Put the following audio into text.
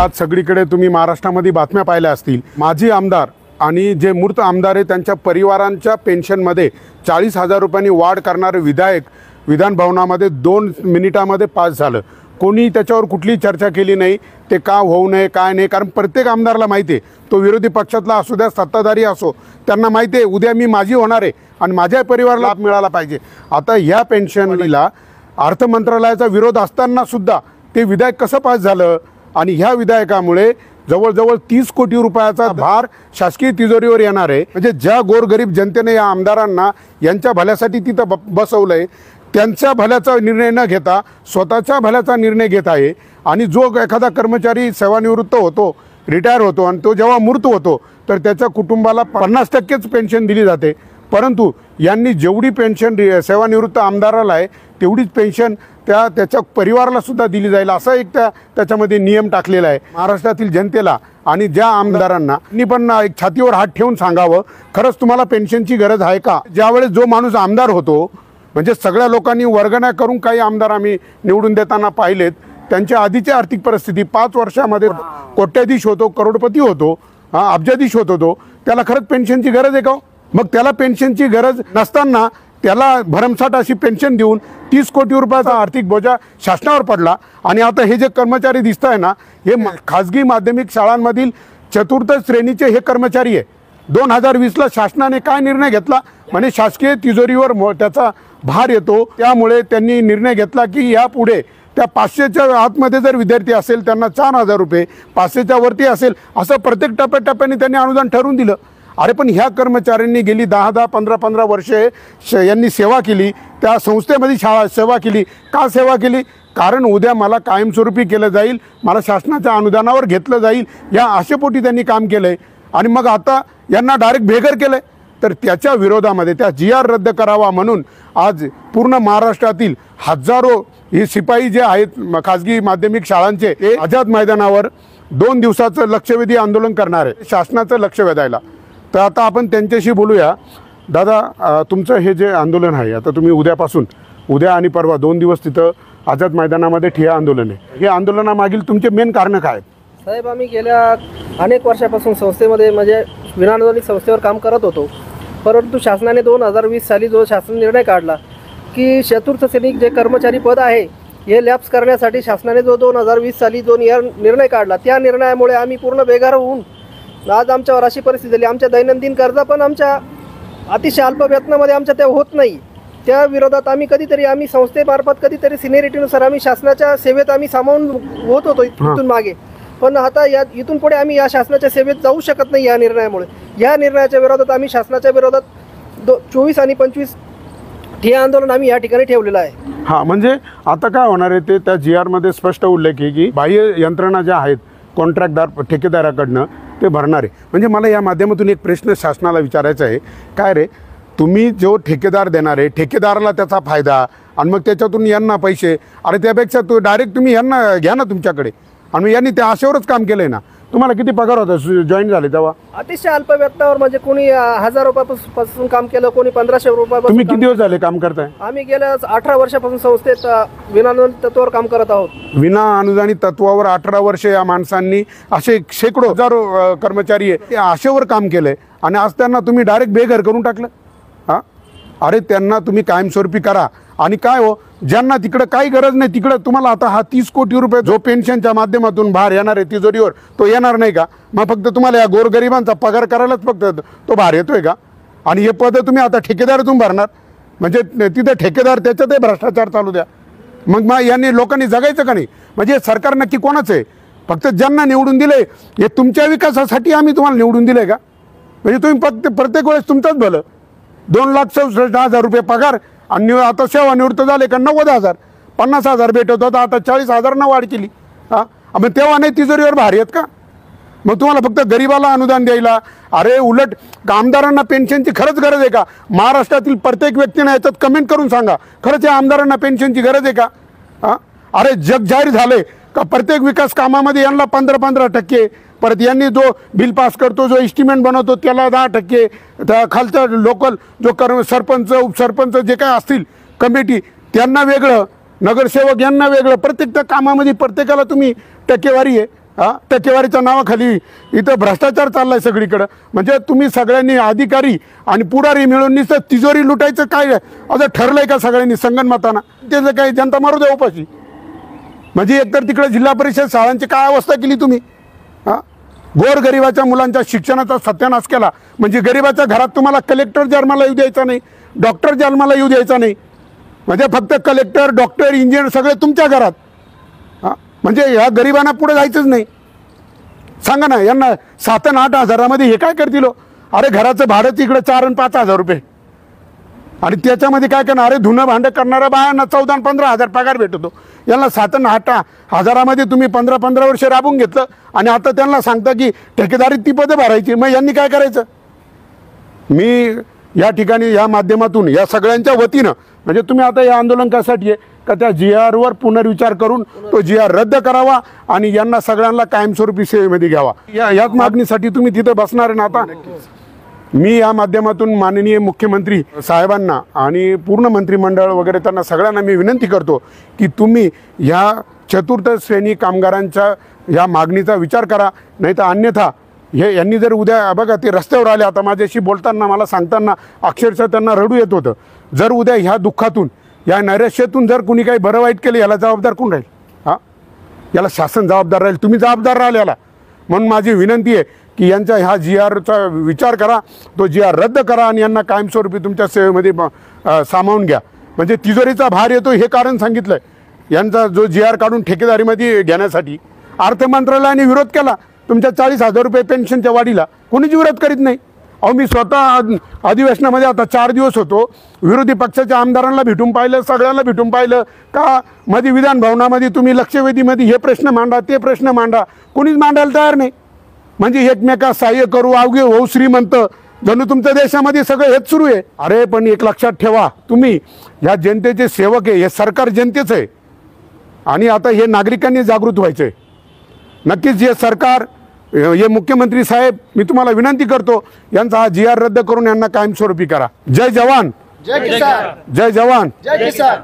आज सगळीकडे तुम्ही महाराष्ट्रामध्ये बातम्या पाहिल्या असतील, माजी आमदार आणि जे मूर्त आमदार आहे त्यांच्या परिवारांच्या पेन्शनमध्ये 40,000 रुपयांनी वाढ करणारे विधायक विधान भवनामध्ये 2 मिनिटामध्ये पास झालं। कोणी त्याच्यावर कुठलीही चर्चा केली नाही। ते का होऊ नये काय नाही, कारण प्रत्येक आमदाराला माहिती आहे, तो विरोधी पक्षातला असू द्या सत्ताधारी असो, त्यांना माहिती आहे उद्या मी माजी होणार आहे आणि माझ्या परिवाराला लाभ मिळाला पाहिजे। आता ह्या पेन्शनला अर्थ मंत्रालयाचा विरोध असताना सुद्धा ते विधायक कसं पास झालं आणि ह्या विधायकामुळे जवळजवळ 30 कोटी रुपयाचा भार शासकीय तिजोरीवर येणार आहे। म्हणजे ज्या गोरगरीब जनतेने या आमदारांना यांच्या भल्यासाठी तिथं बसवलंय, त्यांच्या भल्याचा निर्णय न घेता स्वतःच्या भल्याचा निर्णय घेत आहे। आणि जो एखादा कर्मचारी सेवानिवृत्त होतो, रिटायर होतो आणि तो जेव्हा मृत होतो तर त्याच्या कुटुंबाला 50%च पेन्शन दिली जाते, परंतु यांनी जेवढी पेन्शन सेवानिवृत्त आमदाराला आहे तेवढीच पेन्शन त्याच्या परिवाराला सुद्धा दिली जाईल, असा एक त्याच्यामध्ये नियम टाकलेला आहे। महाराष्ट्रातील जनतेला आणि ज्या आमदारांना पण एक छातीवर हात ठेवून सांगावं, खरंच तुम्हाला पेन्शनची गरज आहे का? ज्यावेळेस जो माणूस आमदार होतो, म्हणजे सगळ्या लोकांनी वर्गण्या करून काही आमदार आम्ही निवडून देताना पाहिलेत, त्यांच्या आधीची आर्थिक परिस्थिती 5 वर्षामध्ये कोट्याधीश होतो, करोडपती होतो, अब्जाधीश होतो, तो त्याला खरंच पेन्शनची गरज आहे का? मग त्याला पेन्शनची गरज नसताना त्याला भरमसाठ अशी पेन्शन देऊन 30 कोटी रुपयाचा आर्थिक बोजा शासनावर पडला। आणि आता हे जे कर्मचारी दिसत आहे ना, हे खाजगी माध्यमिक शाळांमधील 4थी श्रेणीचे हे कर्मचारी आहे। 2020ला शासनाने काय निर्णय घेतला, म्हणजे शासकीय तिजोरीवर त्याचा भार येतो, त्यामुळे त्यांनी निर्णय घेतला की यापुढे त्या 500च्या आतमध्ये जर विद्यार्थी असेल त्यांना 4,000 रुपये, 500च्या वरती असेल असं प्रत्येक टप्प्याटप्प्याने त्यांनी अनुदान ठरवून दिलं। अरे पण ह्या कर्मचाऱ्यांनी गेली 10-10, 15-15 वर्षे यांनी सेवा केली, त्या संस्थेमध्ये सेवा केली। का सेवा केली? कारण उद्या मला कायमस्वरूपी केलं जाईल, मला शासनाच्या अनुदानावर घेतलं जाईल, या आशेपोटी त्यांनी काम केलं आहे। आणि मग आता यांना डायरेक्ट बेघर केलं आहे, तर त्याच्या विरोधामध्ये त्या GR रद्द करावा म्हणून आज पूर्ण महाराष्ट्रातील हजारो हे शिपाई जे आहेत खाजगी माध्यमिक शाळांचे, ते आझाद मैदानावर 2 दिवसाचं लक्षवेधी आंदोलन करणार आहे, शासनाचं लक्ष वेधायला। तर आता आपण त्यांच्याशी बोलूया। दादा, तुमचं हे जे आंदोलन आहे, आता तुम्ही उद्या आणि परवा 2 दिवस तिथं आझाद मैदानामध्ये ठिय्या आंदोलन आहे, हे आंदोलनामागील तुमचे मेन कारण काय? साहेब, आम्ही गेल्या अनेक वर्षापासून संस्थेमध्ये म्हणजे विनाअनुदानित संस्थेवर काम करत होतो, परंतु शासनाने 2020 साली जो शासन निर्णय काढला की चतुर्थ श्रेणी जे कर्मचारी पद आहे हे लॅप्स करण्यासाठी शासनाने जो 2020 साली जो निर्णय काढला, त्या निर्णयामुळे आम्ही पूर्ण बेघर होऊन आज आमच्यावर अशी परिस्थिती झाली। आमच्या दैनंदिन गरजा पण आमच्या अतिशय अल्प वेतनामध्ये आमच्या त्या होत नाही। त्या विरोधात आम्ही संस्थेमार्फत कधीतरी सिनियरिटीनुसार आम्ही शासनाच्या सेवेत आम्ही सामावून होत होतो इथून मागे, पण आता इथून पुढे आम्ही या शासनाच्या सेवेत जाऊ शकत नाही। या निर्णयामुळे, या निर्णयाच्या विरोधात आम्ही शासनाच्या विरोधात 24 आणि 25 ठिय्या आंदोलन आम्ही या ठिकाणी ठेवलेलं आहे। हां, म्हणजे आता काय होणार आहे ते त्या GR मध्ये स्पष्ट उल्लेख आहे की बाह्य यंत्रणा ज्या आहेत कॉन्ट्रॅक्टदार ठेकेदाराकडनं ते भरणार आहे। म्हणजे मला या माध्यमातून एक प्रश्न शासनाला विचारायचा आहे, काय रे तुम्ही जो ठेकेदार देणार आहे, ठेकेदाराला त्याचा फायदा आणि मग त्याच्यातून यांना पैसे, अरे त्यापेक्षा तो डायरेक्ट तुम्ही यांना घ्या ना तुमच्याकडे, आणि यांनी त्या आशेवरच काम केलं आहे ना। तुम्हाला किती पगार होता जॉईन झाले तेव्हा? अतिशय अल्प वेतनावर, म्हणजे कोणी 1000 रुपयापासून काम केलं, कोणी 1500 रुपयापासून। तुम्ही किती दिवस झाले काम करताय? आम्ही गेल्या 18 वर्षापासून संस्थेत विनाअनुदानित तत्वावर काम करत आहोत। विना अनुदानित तत्वावर 18 वर्षे या माणसांनी, असे शेकडो हजारो कर्मचारी आहे, ते आशेवर काम केलंय आणि आज त्यांना तुम्ही डायरेक्ट बेघर करून टाकलं। हां, अरे त्यांना तुम्ही कायमस्वरूपी करा। आणि काय हो, ज्यांना तिकडं काही गरज नाही तिकडं तुम्हाला आता हा 30 कोटी रुपये जो पेन्शनच्या माध्यमातून भार येणार आहे तिजोरीवर, तो येणार नाही का? मग फक्त तुम्हाला या गोरगरिबांचा पगार करायलाच फक्त तो भार येतोय का? आणि हे पद तुम्ही आता ठेकेदारातून भरणार, म्हणजे तिथे ठेकेदार त्याच्यातही भ्रष्टाचार चालू द्या। मग यांनी लोकांनी जगायचं का नाही? म्हणजे सरकार नक्की कोणाचं आहे? फक्त ज्यांना निवडून दिले, हे तुमच्या विकासासाठी आम्ही तुम्हाला निवडून दिले का? म्हणजे तुम्ही फक्त प्रत्येक वेळेस तुमचंच भलं, 2,67,000 रुपये पगार, आणि आता सेवानिवृत्त झाले का 90,000, 50,000 भेटत होता, आता 40,000 वाढ केली। हां, मग तेव्हा नाही तिजोरीवर भारी आहेत का? मग तुम्हाला फक्त गरीबाला अनुदान द्यायला? अरे उलट आमदारांना पेन्शनची खरंच गरज आहे का? महाराष्ट्रातील प्रत्येक व्यक्तीने याच्यात कमेंट करून सांगा, खरंच या आमदारांना पेन्शनची गरज आहे का? हां, अरे जग जाहीर झाले का प्रत्येक विकास कामामध्ये यांना 15% परत यांनी जो बिल पास करतो, जो एस्टिमेट बनवतो त्याला 10%, त्या खालचा लोकल जो सरपंच उपसरपंच जे काय असतील कमिटी त्यांना वेगळं, नगरसेवक यांना वेगळं, प्रत्येक त्या कामामध्ये प्रत्येकाला तुम्ही टक्केवारी आहे। टक्केवारीच्या नावाखाली इथं भ्रष्टाचार चाललाय सगळीकडं. म्हणजे तुम्ही सगळ्यांनी अधिकारी आणि पुढारी मिळून नुसतं तिजोरी लुटायचं काय असं ठरलंय का सगळ्यांनी संगनमतानं? त्याचं काही जनता मारू द्या उपाशी. म्हणजे एकतर तिकडे जिल्हा परिषद शाळांची काय अवस्था केली तुम्ही. गोरगरिबाच्या मुलांच्या शिक्षणाचा सत्यानाश केला. म्हणजे गरिबाच्या घरात तुम्हाला कलेक्टर जन्माला येऊ द्यायचा नाही, डॉक्टर जन्माला येऊ द्यायचा नाही. म्हणजे फक्त कलेक्टर, डॉक्टर, इंजिनियर सगळे तुमच्या घरात. म्हणजे ह्या गरिबांना पुढे जायचंच नाही. सांगा ना, यांना 7 आणि 8 हजारामध्ये हे काय करतील? अरे घराचं भाडंच इकडे 4 आणि 5 हजार रुपये, आणि त्याच्यामध्ये काय करणार? अरे धुणं भांडं करणाऱ्या बायांना 14 आणि 15 हजार पगार भेटतो. यांना 7 आणि 8 हजारामध्ये तुम्ही 15 वर्ष राबून घेतलं, आणि आता त्यांना सांगता की ठेकेदारीत ती पदं भरायची. मग यांनी काय करायचं? मी या ठिकाणी या माध्यमातून या सगळ्यांच्या वतीनं, म्हणजे तुम्ही आता या आंदोलन कशासाठी आहे का? त्या GR वर पुनर्विचार करून तो GR रद्द करावा आणि यांना सगळ्यांना कायमस्वरूपी सेवेमध्ये घ्यावा. याच मागणीसाठी तुम्ही तिथे बसणार आहे ना आता? मी या माध्यमातून माननीय मुख्यमंत्री साहेबांना आणि पूर्ण मंत्रिमंडळ वगैरे त्यांना सगळ्यांना मी विनंती करतो की तुम्ही ह्या चतुर्थ श्रेणी कामगारांच्या या मागणीचा विचार करा. नाही तर अन्यथा यांनी जर उद्या बघा ते रस्त्यावर आले, आता माझ्याशी बोलताना मला सांगताना अक्षरशः त्यांना रडू येत होतं. जर उद्या ह्या दुःखातून, या नैराश्यातून जर कुणी काही बरं वाईट केलं, याला जबाबदार कोण राहील? याला शासन जबाबदार राहील, तुम्ही जबाबदार राहाल याला. म्हणून माझी विनंती आहे की यांच्या ह्या GRचा विचार करा, तो GR रद्द करा आणि यांना कायमस्वरूपी तुमच्या सेवेमध्ये सामावून घ्या. म्हणजे तिजोरीचा भार येतो हे कारण सांगितलं आहे. यांचा जो GR काढून ठेकेदारीमध्ये घेण्यासाठी अर्थ मंत्रालयाने विरोध केला. तुमच्या 40,000 रुपये पेन्शनच्या वाढीला कोणीच विरोध करीत नाही. अहो मी स्वतः अधिवेशनामध्ये आता 4 दिवस होतो, विरोधी पक्षाच्या आमदारांना भेटून पाहिलं, सगळ्यांना भेटून पाहिलं का मध्ये विधान भवनामध्ये तुम्ही लक्षवेधीमध्ये हे प्रश्न मांडा, ते प्रश्न मांडा, कोणीच मांडायला तयार नाही. म्हणजे एकमेकास सहाय्य करू, अवघे होऊ श्रीमंत, जणू तुमच्या देशामध्ये सगळं हेच सुरू आहे. अरे पण एक लक्षात ठेवा, तुम्ही ह्या जनतेचे सेवक आहे, हे सरकार जनतेचं आहे आणि आता हे नागरिकांनी जागृत व्हायचं आहे. नक्कीच हे सरकार, हे मुख्यमंत्री साहेब, मी तुम्हाला विनंती करतो यांचा हा GR रद्द करून यांना कायमस्वरूपी करा. जय जवान, जय किसान, जय जवान, जय किसान.